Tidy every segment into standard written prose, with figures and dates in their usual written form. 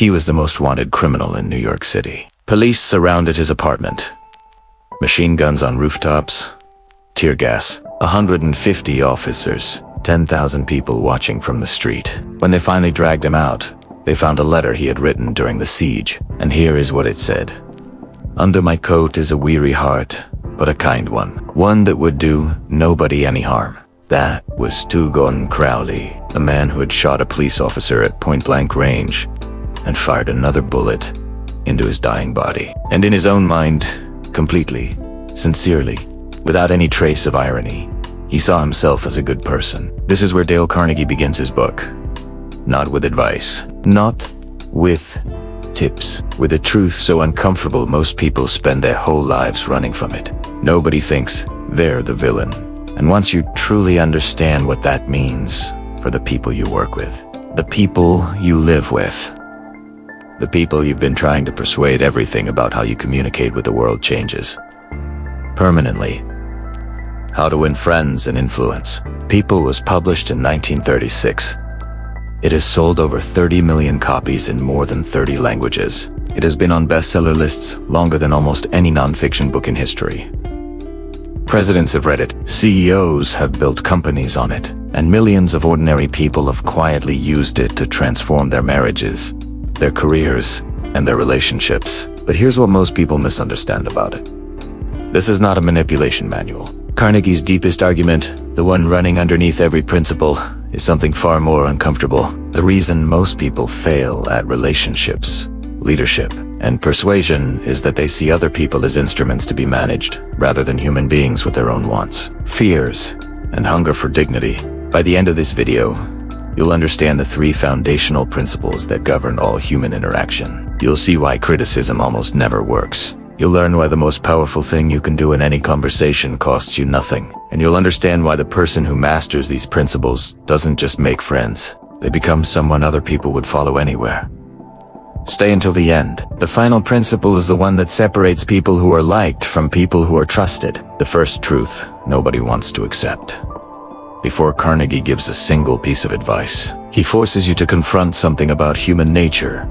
He was the most wanted criminal in New York City. Police surrounded his apartment. Machine guns on rooftops, tear gas, 150 officers, 10,000 people watching from the street. When they finally dragged him out, they found a letter he had written during the siege, and here is what it said. "Under my coat is a weary heart, but a kind one that would do nobody any harm." That was Tugon Crowley, a man who had shot a police officer at point-blank range and fired another bullet into his dying body. And in his own mind, completely, sincerely, without any trace of irony, he saw himself as a good person. This is where Dale Carnegie begins his book. Not with advice, not with tips, with a truth so uncomfortable most people spend their whole lives running from it. Nobody thinks they're the villain. And once you truly understand what that means for the people you work with, the people you live with, the people you've been trying to persuade, everything about how you communicate with the world changes. Permanently. How to Win Friends and Influence People was published in 1936. It has sold over 30 million copies in more than 30 languages. It has been on bestseller lists longer than almost any nonfiction book in history. Presidents have read it, CEOs have built companies on it, and millions of ordinary people have quietly used it to transform their marriages, their careers, and their relationships. But here's what most people misunderstand about it. This is not a manipulation manual. Carnegie's deepest argument, the one running underneath every principle, is something far more uncomfortable. The reason most people fail at relationships, leadership, and persuasion is that they see other people as instruments to be managed, rather than human beings with their own wants, fears, and hunger for dignity. By the end of this video, you'll understand the 3 foundational principles that govern all human interaction. You'll see why criticism almost never works. You'll learn why the most powerful thing you can do in any conversation costs you nothing. And you'll understand why the person who masters these principles doesn't just make friends. They become someone other people would follow anywhere. Stay until the end. The final principle is the one that separates people who are liked from people who are trusted. The first truth nobody wants to accept. Before Carnegie gives a single piece of advice, he forces you to confront something about human nature.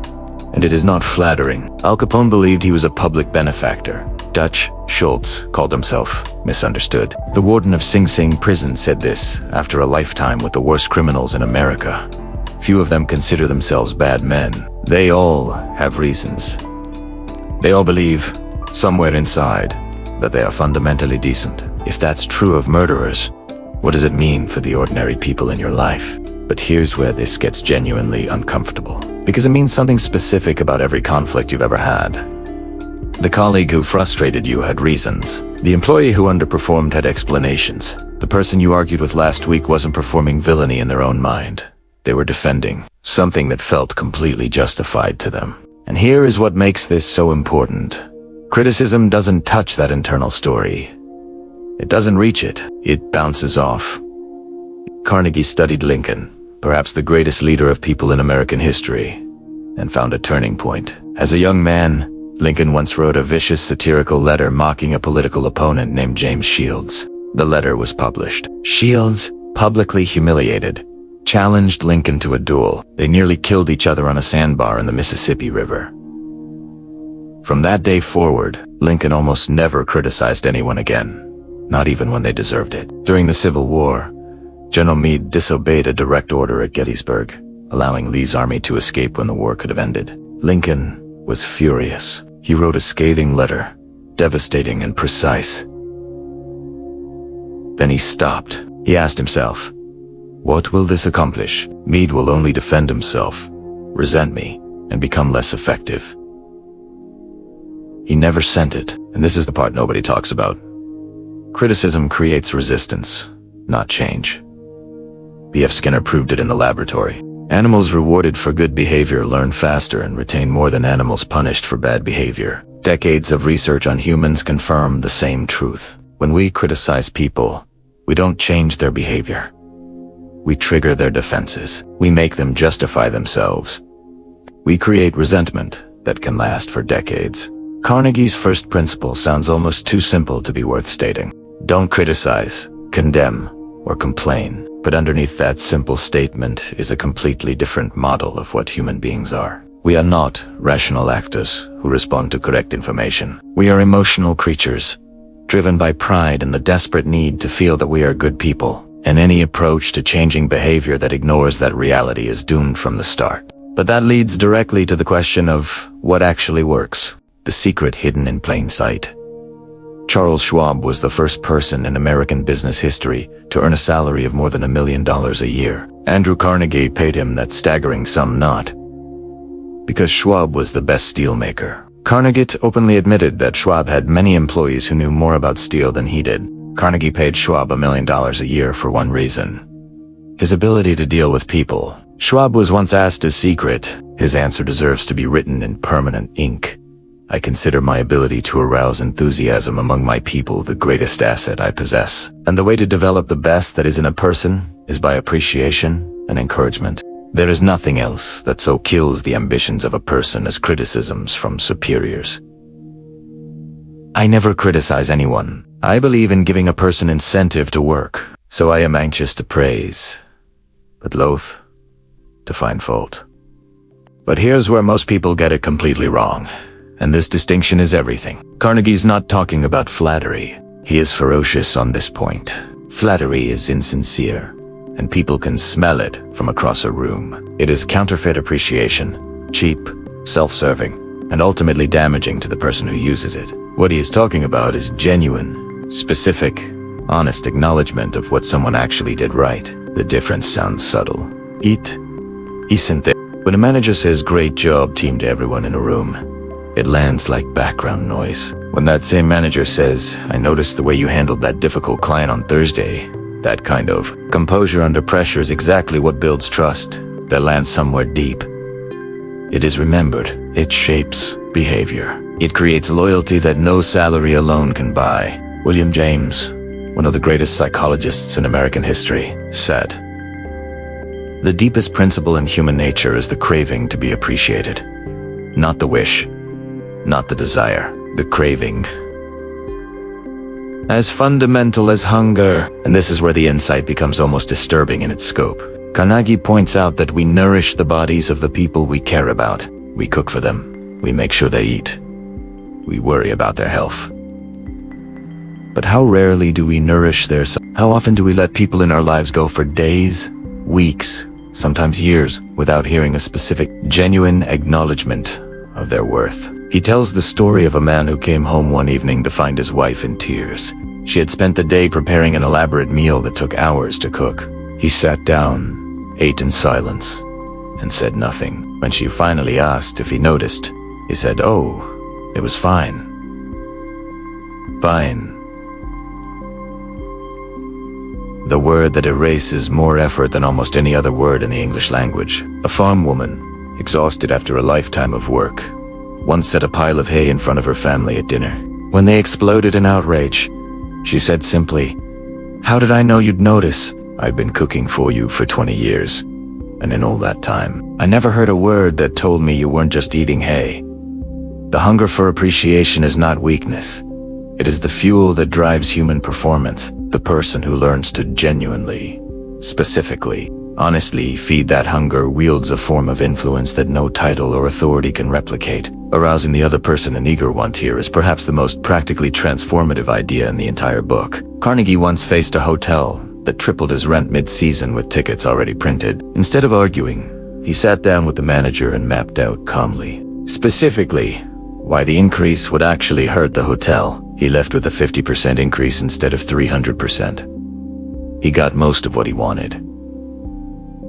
And it is not flattering. Al Capone believed he was a public benefactor. Dutch Schultz called himself misunderstood. The warden of Sing Sing prison said this after a lifetime with the worst criminals in America. Few of them consider themselves bad men. They all have reasons. They all believe, somewhere inside, that they are fundamentally decent. If that's true of murderers, what does it mean for the ordinary people in your life? But here's where this gets genuinely uncomfortable. Because it means something specific about every conflict you've ever had. The colleague who frustrated you had reasons. The employee who underperformed had explanations. The person you argued with last week wasn't performing villainy in their own mind. They were defending something that felt completely justified to them. And here is what makes this so important. Criticism doesn't touch that internal story. It doesn't reach it. It bounces off. Carnegie studied Lincoln, perhaps the greatest leader of people in American history, and found a turning point. As a young man, Lincoln once wrote a vicious satirical letter mocking a political opponent named James Shields. The letter was published. Shields, publicly humiliated, challenged Lincoln to a duel. They nearly killed each other on a sandbar in the Mississippi River. From that day forward, Lincoln almost never criticized anyone again, not even when they deserved it. During the Civil War, General Meade disobeyed a direct order at Gettysburg, allowing Lee's army to escape when the war could have ended. Lincoln was furious. He wrote a scathing letter, devastating and precise. Then he stopped. He asked himself, what will this accomplish? Meade will only defend himself, resent me, and become less effective. He never sent it, and this is the part nobody talks about. Criticism creates resistance, not change. B.F. Skinner proved it in the laboratory. Animals rewarded for good behavior learn faster and retain more than animals punished for bad behavior. Decades of research on humans confirm the same truth. When we criticize people, we don't change their behavior. We trigger their defenses. We make them justify themselves. We create resentment that can last for decades. Carnegie's first principle sounds almost too simple to be worth stating. Don't criticize, condemn, or complain. But underneath that simple statement is a completely different model of what human beings are. We are not rational actors who respond to correct information. We are emotional creatures, driven by pride and the desperate need to feel that we are good people. And any approach to changing behavior that ignores that reality is doomed from the start. But that leads directly to the question of what actually works, the secret hidden in plain sight. Charles Schwab was the first person in American business history to earn a salary of more than $1 million a year. Andrew Carnegie paid him that staggering sum not because Schwab was the best steelmaker. Carnegie openly admitted that Schwab had many employees who knew more about steel than he did. Carnegie paid Schwab $1 million a year for one reason: his ability to deal with people. Schwab was once asked his secret. His answer deserves to be written in permanent ink. I consider my ability to arouse enthusiasm among my people the greatest asset I possess. And the way to develop the best that is in a person is by appreciation and encouragement. There is nothing else that so kills the ambitions of a person as criticisms from superiors. I never criticize anyone. I believe in giving a person incentive to work, so I am anxious to praise, but loath to find fault. But here's where most people get it completely wrong, and this distinction is everything. Carnegie's not talking about flattery. He is ferocious on this point. Flattery is insincere, and people can smell it from across a room. It is counterfeit appreciation, cheap, self-serving, and ultimately damaging to the person who uses it. What he is talking about is genuine, specific, honest acknowledgement of what someone actually did right. The difference sounds subtle. It isn't there. When a manager says "great job, team" to everyone in a room, it lands like background noise. When that same manager says, "I noticed the way you handled that difficult client on Thursday," that kind of composure under pressure is exactly what builds trust that lands somewhere deep. It is remembered. It shapes behavior. It creates loyalty that no salary alone can buy. William James, one of the greatest psychologists in American history, said, "The deepest principle in human nature is the craving to be appreciated. Not the wish, not the desire, the craving. As fundamental as hunger." And this is where the insight becomes almost disturbing in its scope. Carnegie points out that we nourish the bodies of the people we care about. We cook for them. We make sure they eat. We worry about their health. But how rarely do we nourish their souls? How often do we let people in our lives go for days, weeks, sometimes years, without hearing a specific, genuine acknowledgement of their worth? He tells the story of a man who came home one evening to find his wife in tears. She had spent the day preparing an elaborate meal that took hours to cook. He sat down, ate in silence, and said nothing. When she finally asked if he noticed, he said, "Oh, it was fine. Fine." The word that erases more effort than almost any other word in the English language. A farm woman, exhausted after a lifetime of work, once set a pile of hay in front of her family at dinner. When they exploded in outrage, she said simply, "How did I know you'd notice? I've been cooking for you for 20 years. And in all that time, I never heard a word that told me you weren't just eating hay." The hunger for appreciation is not weakness. It is the fuel that drives human performance. The person who learns to genuinely, specifically, honestly feed that hunger wields a form of influence that no title or authority can replicate. Arousing the other person an eager want here is perhaps the most practically transformative idea in the entire book. Carnegie once faced a hotel that tripled his rent mid-season with tickets already printed. Instead of arguing, he sat down with the manager and mapped out calmly, specifically, why the increase would actually hurt the hotel. He left with a 50% increase instead of 300%. He got most of what he wanted.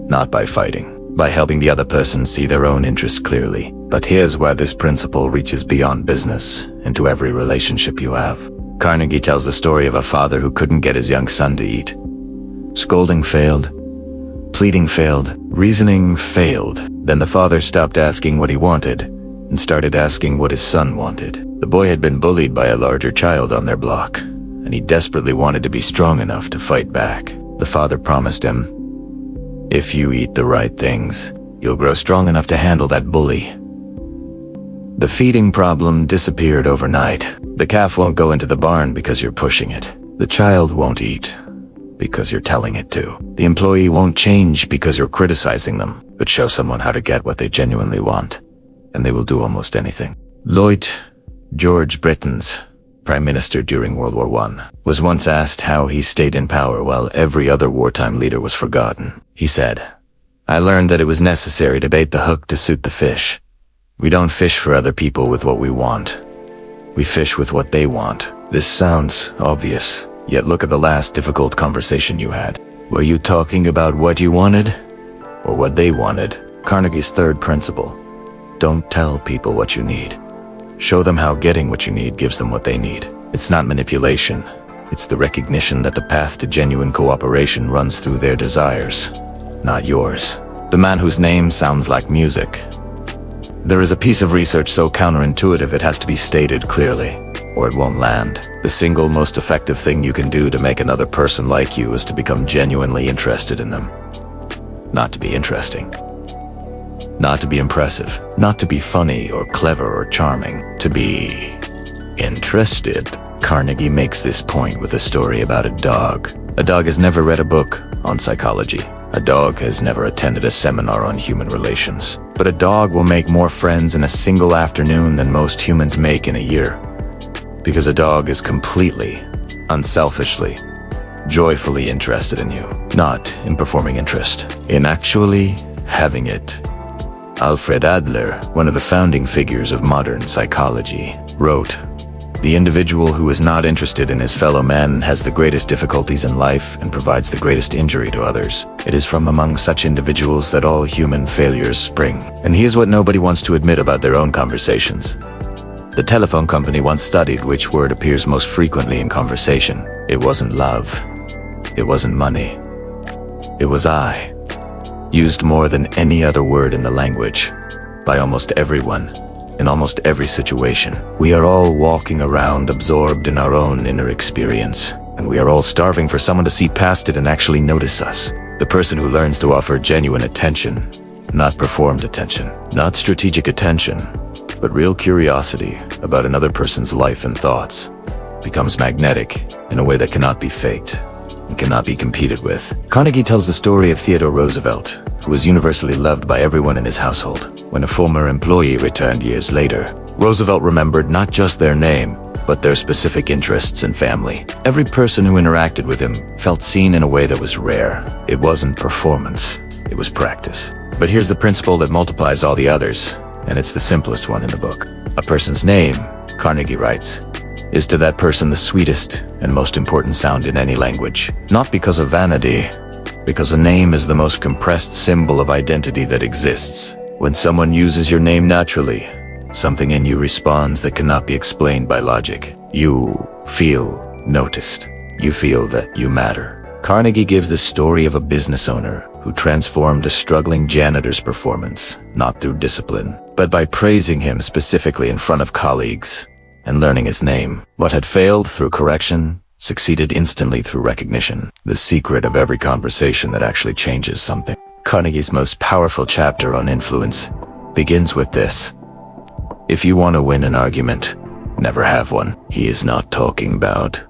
Not by fighting, by helping the other person see their own interests clearly. But here's where this principle reaches beyond business, into every relationship you have. Carnegie tells the story of a father who couldn't get his young son to eat. Scolding failed. Pleading failed. Reasoning failed. Then the father stopped asking what he wanted and started asking what his son wanted. The boy had been bullied by a larger child on their block, and he desperately wanted to be strong enough to fight back. The father promised him, "If you eat the right things, you'll grow strong enough to handle that bully." The feeding problem disappeared overnight. The calf won't go into the barn because you're pushing it. The child won't eat because you're telling it to. The employee won't change because you're criticizing them, but show someone how to get what they genuinely want. and they will do almost anything. Lloyd George Britain's Prime Minister during World War I, was once asked how he stayed in power while every other wartime leader was forgotten. He said, "I learned that it was necessary to bait the hook to suit the fish. We don't fish for other people with what we want. We fish with what they want." This sounds obvious, yet look at the last difficult conversation you had. Were you talking about what you wanted, or what they wanted? Carnegie's third principle: don't tell people what you need. Show them how getting what you need gives them what they need. It's not manipulation. It's the recognition that the path to genuine cooperation runs through their desires, not yours. The man whose name sounds like music. There is a piece of research so counterintuitive it has to be stated clearly, or it won't land. The single most effective thing you can do to make another person like you is to become genuinely interested in them. Not to be interesting. Not to be impressive. Not to be funny or clever or charming. To be interested. Carnegie makes this point with a story about a dog. A dog has never read a book on psychology. A dog has never attended a seminar on human relations. But a dog will make more friends in a single afternoon than most humans make in a year. Because a dog is completely, unselfishly, joyfully interested in you. Not in performing interest, in actually having it. Alfred Adler, one of the founding figures of modern psychology, wrote, "The individual who is not interested in his fellow man has the greatest difficulties in life and provides the greatest injury to others. It is from among such individuals that all human failures spring." And here's what nobody wants to admit about their own conversations. The telephone company once studied which word appears most frequently in conversation. It wasn't love. It wasn't money. It was I. Used more than any other word in the language, by almost everyone, in almost every situation. We are all walking around absorbed in our own inner experience, and we are all starving for someone to see past it and actually notice us. The person who learns to offer genuine attention, not performed attention, not strategic attention, but real curiosity about another person's life and thoughts, becomes magnetic in a way that cannot be faked and cannot be competed with. Carnegie tells the story of Theodore Roosevelt, who was universally loved by everyone in his household. When a former employee returned years later, Roosevelt remembered not just their name, but their specific interests and family. Every person who interacted with him felt seen in a way that was rare. It wasn't performance, it was practice. But here's the principle that multiplies all the others, and it's the simplest one in the book. A person's name, Carnegie writes, is to that person the sweetest and most important sound in any language. Not because of vanity, because a name is the most compressed symbol of identity that exists. When someone uses your name naturally, something in you responds that cannot be explained by logic. You feel noticed. You feel that you matter. Carnegie gives the story of a business owner who transformed a struggling janitor's performance, not through discipline, but by praising him specifically in front of colleagues and learning his name. What had failed through correction succeeded instantly through recognition. The secret of every conversation that actually changes something. Carnegie's most powerful chapter on influence begins with this: if you want to win an argument, never have one. He is not talking about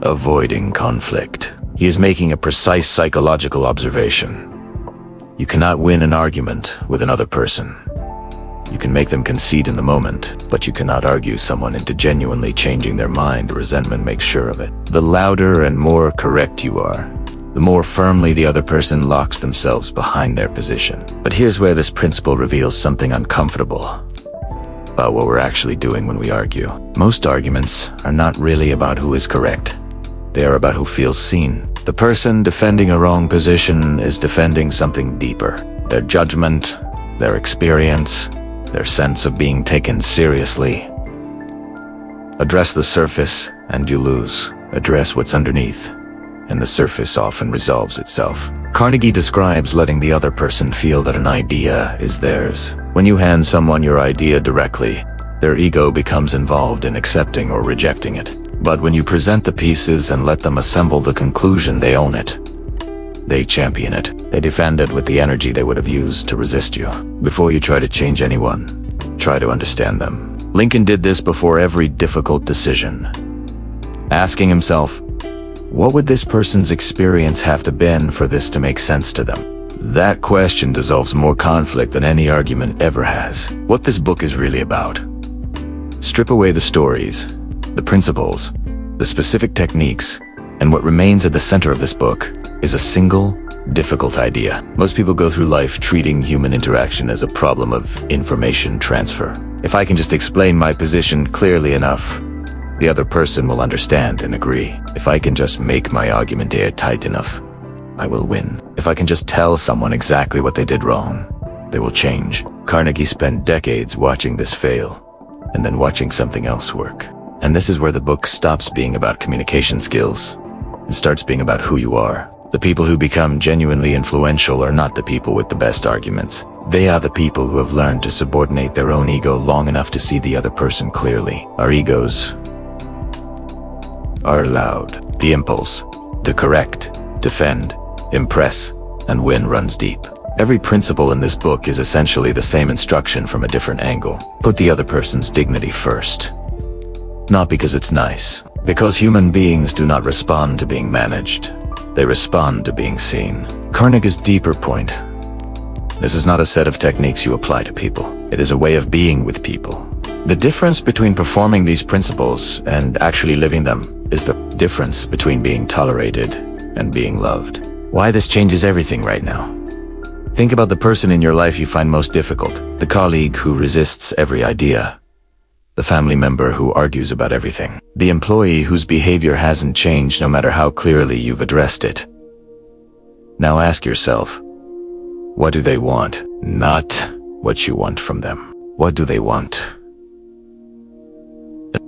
avoiding conflict. He is making a precise psychological observation. You cannot win an argument with another person. You can make them concede in the moment, but you cannot argue someone into genuinely changing their mind. Resentment makes sure of it. The louder and more correct you are, the more firmly the other person locks themselves behind their position. But here's where this principle reveals something uncomfortable about what we're actually doing when we argue. Most arguments are not really about who is correct. They are about who feels seen. The person defending a wrong position is defending something deeper. Their judgment, their experience, their sense of being taken seriously. Address the surface and you lose. Address what's underneath, and the surface often resolves itself. Carnegie describes letting the other person feel that an idea is theirs. When you hand someone your idea directly, their ego becomes involved in accepting or rejecting it. But when you present the pieces and let them assemble the conclusion, they own it. They champion it. They defend it with the energy they would have used to resist you. Before you try to change anyone, try to understand them. Lincoln did this before every difficult decision, asking himself, what would this person's experience have to been for this to make sense to them? That question dissolves more conflict than any argument ever has. What this book is really about. Strip away the stories, the principles, the specific techniques, and what remains at the center of this book is a single, difficult idea. Most people go through life treating human interaction as a problem of information transfer. If I can just explain my position clearly enough, the other person will understand and agree. If I can just make my argument airtight enough, I will win. If I can just tell someone exactly what they did wrong, they will change. Carnegie spent decades watching this fail, and then watching something else work. And this is where the book stops being about communication skills and starts being about who you are. The people who become genuinely influential are not the people with the best arguments. They are the people who have learned to subordinate their own ego long enough to see the other person clearly. Our egos are loud. The impulse to correct, defend, impress, and win runs deep. Every principle in this book is essentially the same instruction from a different angle. Put the other person's dignity first. Not because it's nice, because human beings do not respond to being managed. They respond to being seen. Carnegie's deeper point. This is not a set of techniques you apply to people. It is a way of being with people. The difference between performing these principles and actually living them is the difference between being tolerated and being loved. Why this changes everything right now. Think about the person in your life you find most difficult, the colleague who resists every idea, the family member who argues about everything, the employee whose behavior hasn't changed no matter how clearly you've addressed it. Now ask yourself, what do they want? Not what you want from them. What do they want?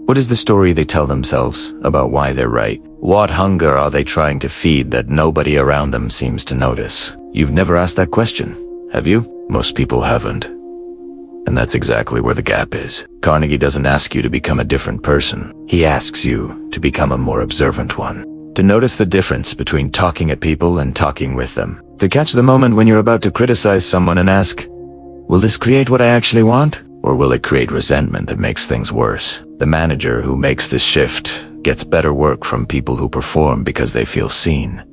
What is the story they tell themselves about why they're right? What hunger are they trying to feed that nobody around them seems to notice? You've never asked that question, have you? Most people haven't. And that's exactly where the gap is. Carnegie doesn't ask you to become a different person. He asks you to become a more observant one. To notice the difference between talking at people and talking with them. To catch the moment when you're about to criticize someone and ask, will this create what I actually want? Or will it create resentment that makes things worse? The manager who makes this shift gets better work from people who perform because they feel seen,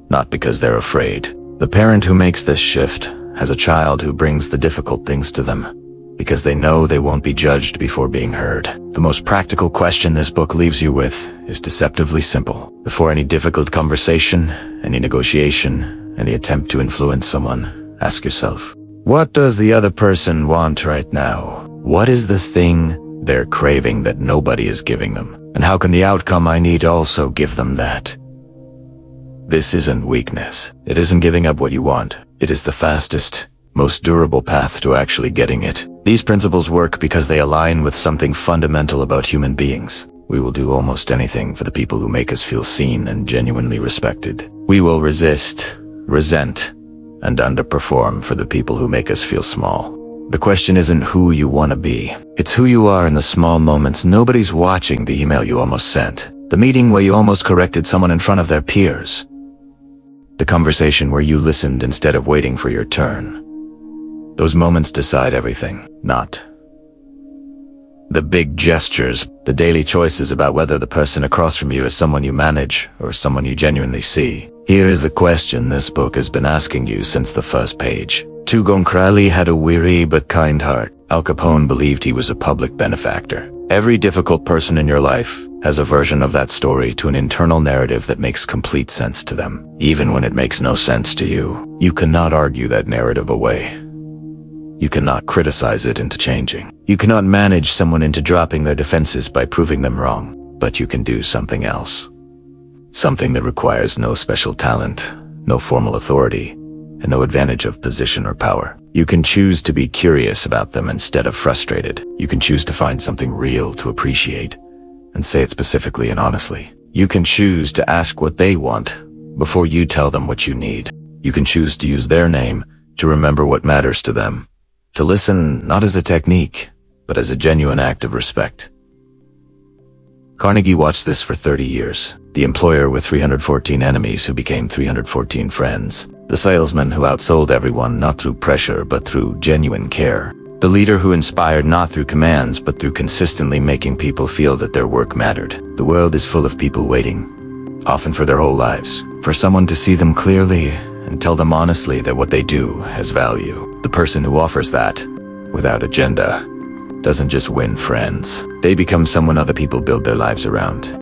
not because they're afraid. The parent who makes this shift has a child who brings the difficult things to them because they know they won't be judged before being heard. The most practical question this book leaves you with is deceptively simple. Before any difficult conversation, any negotiation, any attempt to influence someone, ask yourself, what does the other person want right now? What is the thing they're craving that nobody is giving them? And how can the outcome I need also give them that? This isn't weakness. It isn't giving up what you want. It is the fastest, most durable path to actually getting it. These principles work because they align with something fundamental about human beings. We will do almost anything for the people who make us feel seen and genuinely respected. We will resist, resent, and underperform for the people who make us feel small. The question isn't who you want to be. It's who you are in the small moments. Nobody's watching the email you almost sent, the meeting where you almost corrected someone in front of their peers, the conversation where you listened instead of waiting for your turn. Those moments decide everything, not the big gestures, the daily choices about whether the person across from you is someone you manage or someone you genuinely see. Here is the question this book has been asking you since the first page. Tugoncrali had a weary but kind heart. Al Capone believed he was a public benefactor. Every difficult person in your life has a version of that story to an internal narrative that makes complete sense to them. Even when it makes no sense to you, you cannot argue that narrative away. You cannot criticize it into changing. You cannot manage someone into dropping their defenses by proving them wrong. But you can do something else. Something that requires no special talent, no formal authority, and no advantage of position or power. You can choose to be curious about them instead of frustrated. You can choose to find something real to appreciate and say it specifically and honestly. You can choose to ask what they want before you tell them what you need. You can choose to use their name to remember what matters to them. To listen not as a technique, but as a genuine act of respect. Carnegie watched this for 30 years. The employer with 314 enemies who became 314 friends. The salesman who outsold everyone not through pressure but through genuine care. The leader who inspired not through commands but through consistently making people feel that their work mattered. The world is full of people waiting, often for their whole lives, for someone to see them clearly and tell them honestly that what they do has value. The person who offers that, without agenda, doesn't just win friends. They become someone other people build their lives around.